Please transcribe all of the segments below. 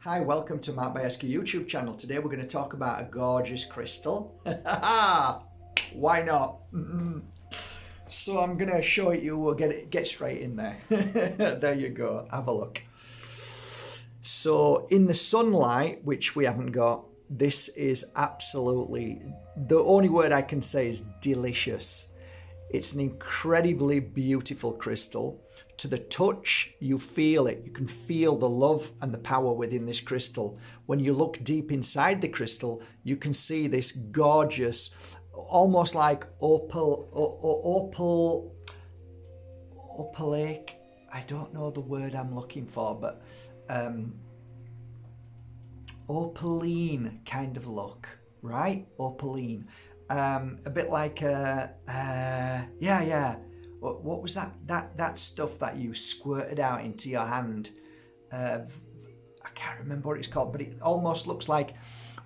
Hi, welcome to my Bajerski YouTube channel. Today we're going to talk about a gorgeous crystal. Why not? So I'm going to show it you. We'll get straight in there. There you go. Have a look. So in the sunlight, which we haven't got, this is absolutely, the only word I can say is delicious. It's an incredibly beautiful crystal. To the touch, you feel it. You can feel the love and the power within this crystal. When you look deep inside the crystal, you can see this gorgeous, almost like opalesque. I don't know the word I'm looking for, but opaline kind of look, right? Opaline. A bit like what was that stuff that you squirted out into your hand? I can't remember what it's called, but it almost looks like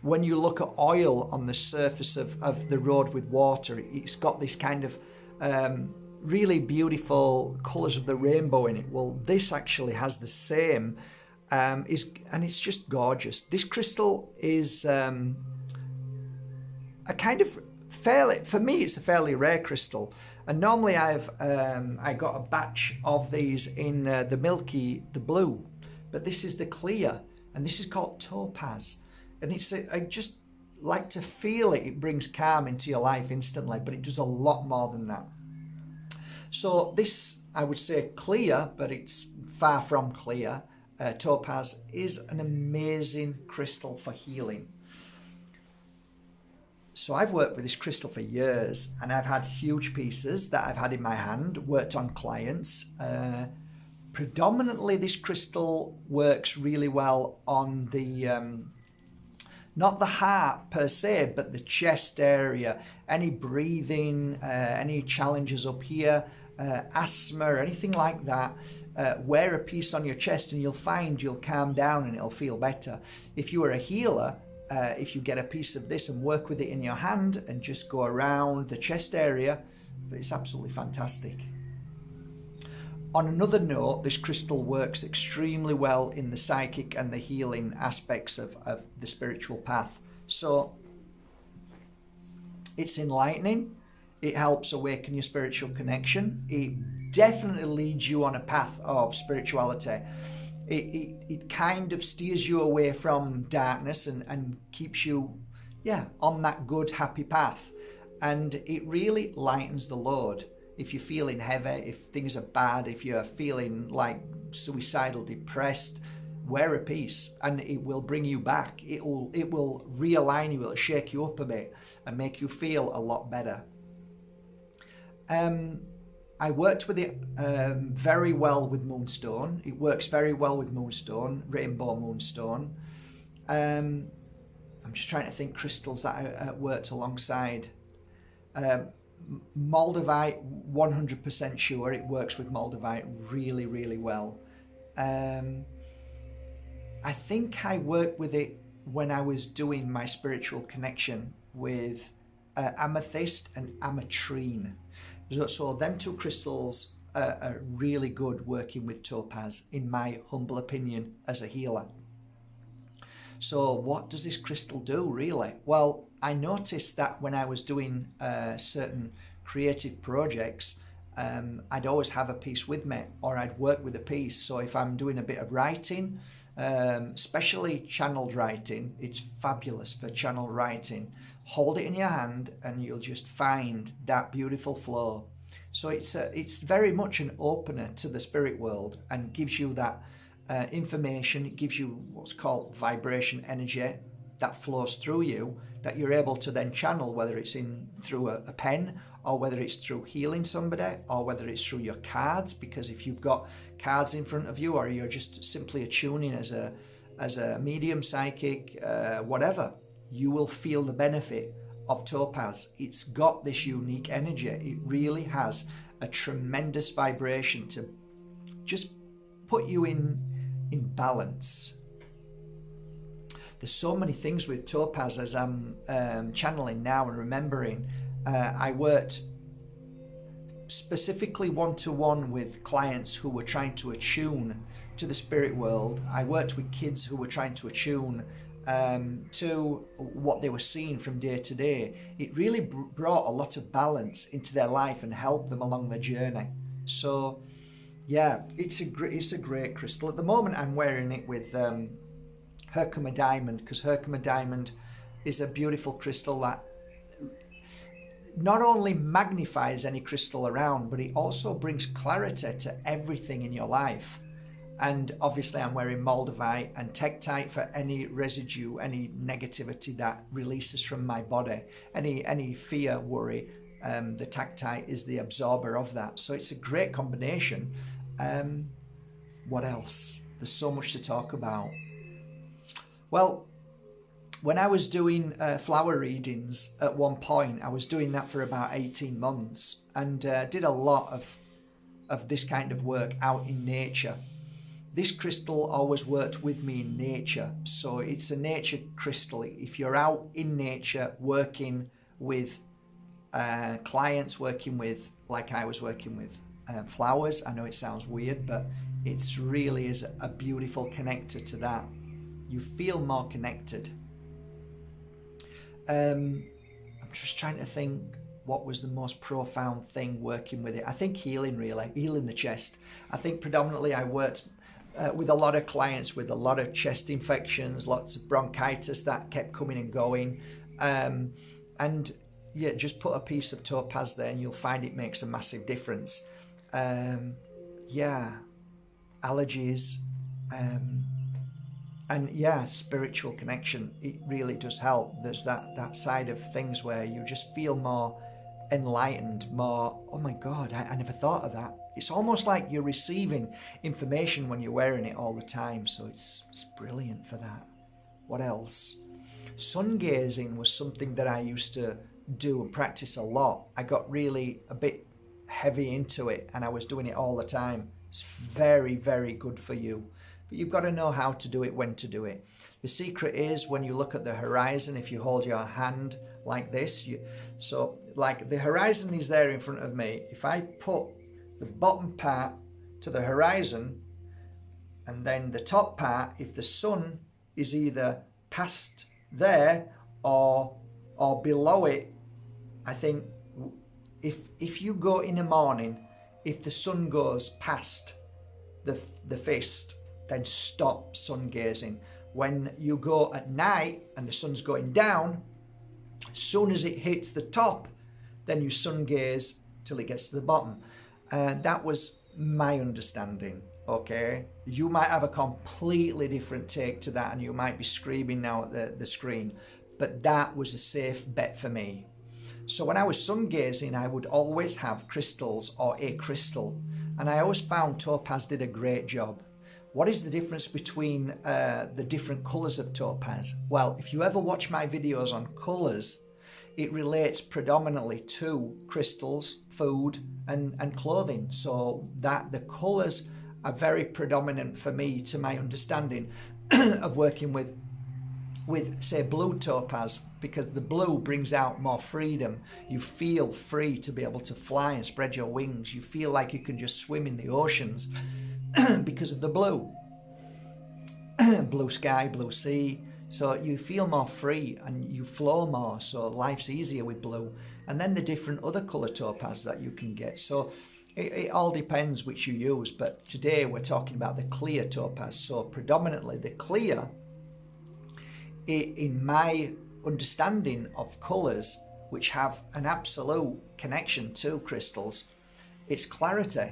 when you look at oil on the surface of the road with water, it's got this kind of really beautiful colours of the rainbow in it. Well, this actually has the same, and it's just gorgeous. This crystal is a kind of fairly, for me, it's a fairly rare crystal. And normally I got a batch of these in the blue, but this is the clear, and this is called Topaz. And I just like to feel it. It brings calm into your life instantly, but it does a lot more than that. So this, I would say clear, but it's far from clear. Topaz is an amazing crystal for healing. So I've worked with this crystal for years, and I've had huge pieces that I've had in my hand, worked on clients. Predominantly this crystal works really well on the, not the heart per se, but the chest area. Any breathing, any challenges up here, asthma, anything like that. Wear a piece on your chest and you'll find you'll calm down and it'll feel better. If you are a healer, if you get a piece of this and work with it in your hand and just go around the chest area, it's absolutely fantastic. On another note, this crystal works extremely well in the psychic and the healing aspects of the spiritual path. So it's enlightening. It helps awaken your spiritual connection. It definitely leads you on a path of spirituality. It kind of steers you away from darkness and keeps you, on that good, happy path. And it really lightens the load. If you're feeling heavy, if things are bad, if you're feeling like suicidal, depressed, wear a piece and it will bring you back. It will realign you, it'll shake you up a bit and make you feel a lot better. I worked with it very well with moonstone. It works very well with moonstone, rainbow moonstone. I'm just trying to think crystals that I worked alongside. Moldavite, 100% sure it works with Moldavite really, really well. I think I worked with it when I was doing my spiritual connection with amethyst and ametrine. So them two crystals are really good working with Topaz, in my humble opinion, as a healer. So what does this crystal do, really? Well, I noticed that when I was doing certain creative projects, I'd always have a piece with me, or I'd work with a piece. So if I'm doing a bit of writing, especially channeled writing, it's fabulous for channel writing. Hold it in your hand and you'll just find that beautiful flow. So it's very much an opener to the spirit world and gives you that information. It gives you what's called vibration energy that flows through you, that you're able to then channel, whether it's through a pen, or whether it's through healing somebody, or whether it's through your cards, because if you've got cards in front of you, or you're just simply attuning as a medium, psychic, whatever, you will feel the benefit of Topaz. It's got this unique energy. It really has a tremendous vibration to just put you in balance. There's so many things with Topaz as I'm channeling now and remembering. I worked specifically one-to-one with clients who were trying to attune to the spirit world. I worked with kids who were trying to attune to what they were seeing from day to day. It really brought a lot of balance into their life and helped them along the journey. So yeah, it's a great crystal. At the moment I'm wearing it with Herkimer Diamond, because Herkimer Diamond is a beautiful crystal that not only magnifies any crystal around, but it also brings clarity to everything in your life. And obviously I'm wearing Moldavite and Tektite for any residue, any negativity that releases from my body, any fear, worry. The Tektite is the absorber of that. So it's a great combination. What else? There's so much to talk about. Well, when I was doing flower readings at one point, I was doing that for about 18 months and did a lot of this kind of work out in nature. This crystal always worked with me in nature, so it's a nature crystal. If you're out in nature working with clients, working with, like I was working with flowers, I know it sounds weird, but it's really is a beautiful connector to that. You feel more connected. I'm just trying to think what was the most profound thing working with it. I think healing, really, healing the chest. I think predominantly I worked with a lot of clients with a lot of chest infections, lots of bronchitis that kept coming and going. And yeah, just put a piece of topaz there and you'll find it makes a massive difference. Yeah, allergies, and yeah, spiritual connection, it really does help. There's that side of things where you just feel more enlightened, more, oh my God, I never thought of that. It's almost like you're receiving information when you're wearing it all the time. So it's brilliant for that. What else? Sungazing was something that I used to do and practice a lot. I got really a bit heavy into it and I was doing it all the time. It's very, very good for you. But you've got to know how to do it, when to do it. The secret is when you look at the horizon, if you hold your hand like this, so like the horizon is there in front of me. If I put the bottom part to the horizon and then the top part, if the sun is either past there or below it, I think if you go in the morning, if the sun goes past the fist, then stop sun gazing. When you go at night and the sun's going down, as soon as it hits the top, then you sun gaze till it gets to the bottom. That was my understanding, okay? You might have a completely different take to that and you might be screaming now at the screen, but that was a safe bet for me. So when I was sun gazing, I would always have crystals or a crystal, and I always found topaz did a great job. What is the difference between the different colours of topaz? Well, if you ever watch my videos on colours, it relates predominantly to crystals, food and clothing. So that the colours are very predominant for me, to my understanding of working with say blue topaz, because the blue brings out more freedom. You feel free to be able to fly and spread your wings. You feel like you can just swim in the oceans because of the blue. Blue sky, blue sea. So you feel more free and you flow more. So life's easier with blue. And then the different other colour topaz that you can get. So it all depends which you use. But today we're talking about the clear topaz. So predominantly the clear, in my understanding of colours, which have an absolute connection to crystals, it's clarity.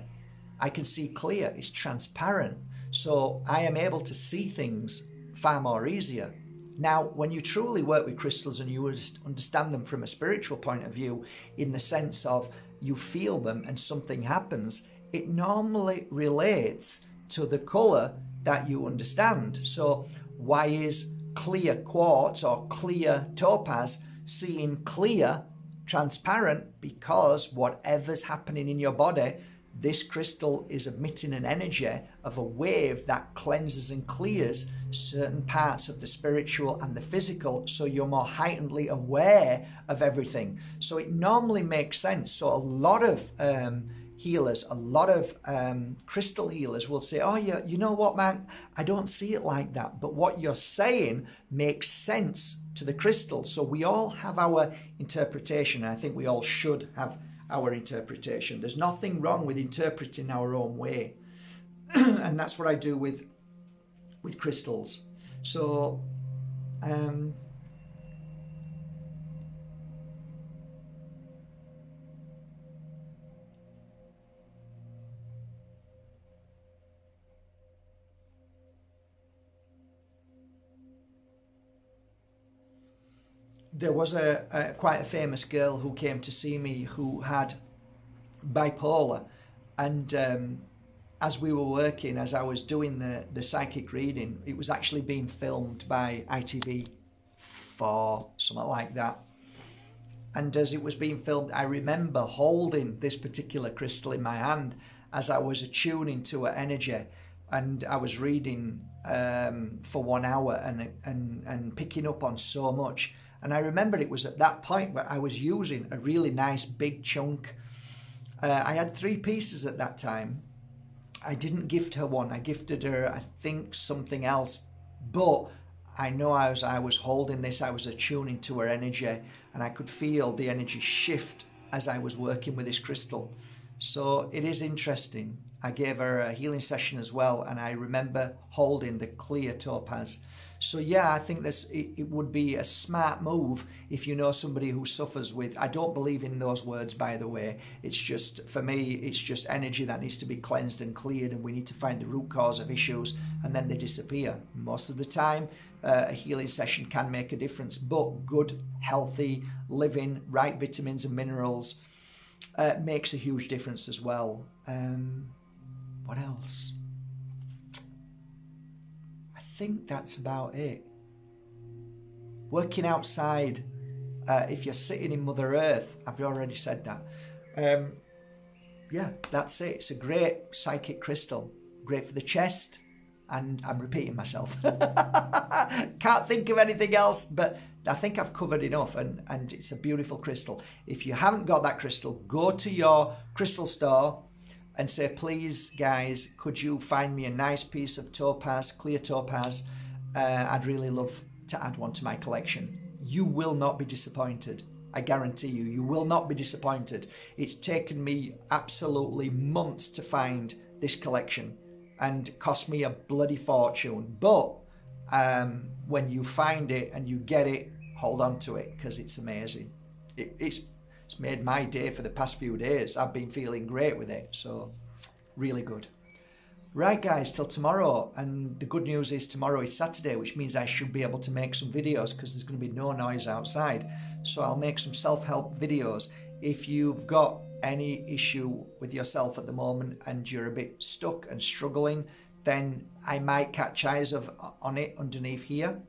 I can see clear, it's transparent. So I am able to see things far more easier. Now, when you truly work with crystals and you understand them from a spiritual point of view, in the sense of you feel them and something happens, it normally relates to the colour that you understand. So why is clear quartz or clear topaz seeing clear, transparent? Because whatever's happening in your body this crystal is emitting an energy of a wave that cleanses and clears certain parts of the spiritual and the physical, so you're more heightenedly aware of everything. So it normally makes sense. So a lot of healers, a lot of crystal healers will say, oh yeah, you know what, man, I don't see it like that, but what you're saying makes sense to the crystal. So we all have our interpretation, and I think we all should have our interpretation. There's nothing wrong with interpreting our own way. And that's what I do with crystals. So there was a quite a famous girl who came to see me who had bipolar, and as we were working, as I was doing the psychic reading, it was actually being filmed by ITV4, something like that. And as it was being filmed, I remember holding this particular crystal in my hand as I was attuning to her energy, and I was reading for 1 hour and picking up on so much. And I remember it was at that point where I was using a really nice big chunk. I had 3 pieces at that time. I didn't gift her one. I gifted her, I think, something else. But I know as I was holding this, I was attuning to her energy, and I could feel the energy shift as I was working with this crystal. So it is interesting. I gave her a healing session as well, and I remember holding the clear topaz. So yeah, I think it would be a smart move if you know somebody who suffers with, I don't believe in those words, by the way. It's just, for me, it's just energy that needs to be cleansed and cleared, and we need to find the root cause of issues, and then they disappear. Most of the time, a healing session can make a difference, but good, healthy living, right vitamins and minerals makes a huge difference as well. What else? I think that's about it. Working outside, if you're sitting in Mother Earth, I've already said that. Yeah, that's it. It's a great psychic crystal, great for the chest, and I'm repeating myself. Can't think of anything else, but I think I've covered enough, and it's a beautiful crystal. If you haven't got that crystal, go to your crystal store and say, please guys, could you find me a nice piece of topaz, clear topaz? I'd really love to add one to my collection. You will not be disappointed. I guarantee you, you will not be disappointed. It's taken me absolutely months to find this collection and cost me a bloody fortune. But when you find it and you get it, hold on to it, because it's amazing. It's made my day for the past few days. I've been feeling great with it, so really good. Right guys, till tomorrow. And the good news is tomorrow is Saturday, which means I should be able to make some videos because there's going to be no noise outside. So I'll make some self-help videos. If you've got any issue with yourself at the moment and you're a bit stuck and struggling, then I might catch eyes on it underneath here,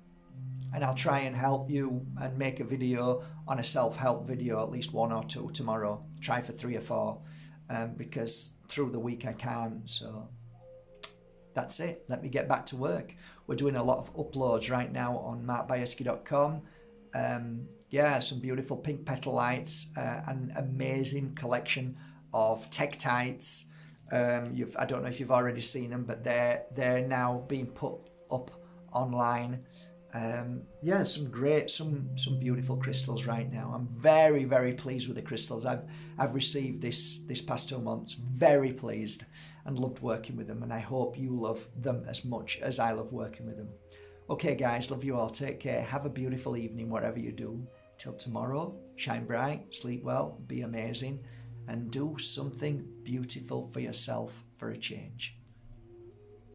and I'll try and help you and make a video on a self-help video, at least 1 or 2 tomorrow. Try for 3 or 4, because through the week I can't. So that's it. Let me get back to work. We're doing a lot of uploads right now on markbajerski.com. Yeah, some beautiful pink petal lights, an amazing collection of tektites. I don't know if you've already seen them, but they're now being put up online. Yeah, some beautiful crystals right now. I'm very, very pleased with the crystals I've received this past 2 months. Very pleased and loved working with them, and I hope you love them as much as I love working with them. Okay guys, love you all. Take care. Have a beautiful evening wherever you do. Till tomorrow, shine bright, sleep well, be amazing, and do something beautiful for yourself for a change.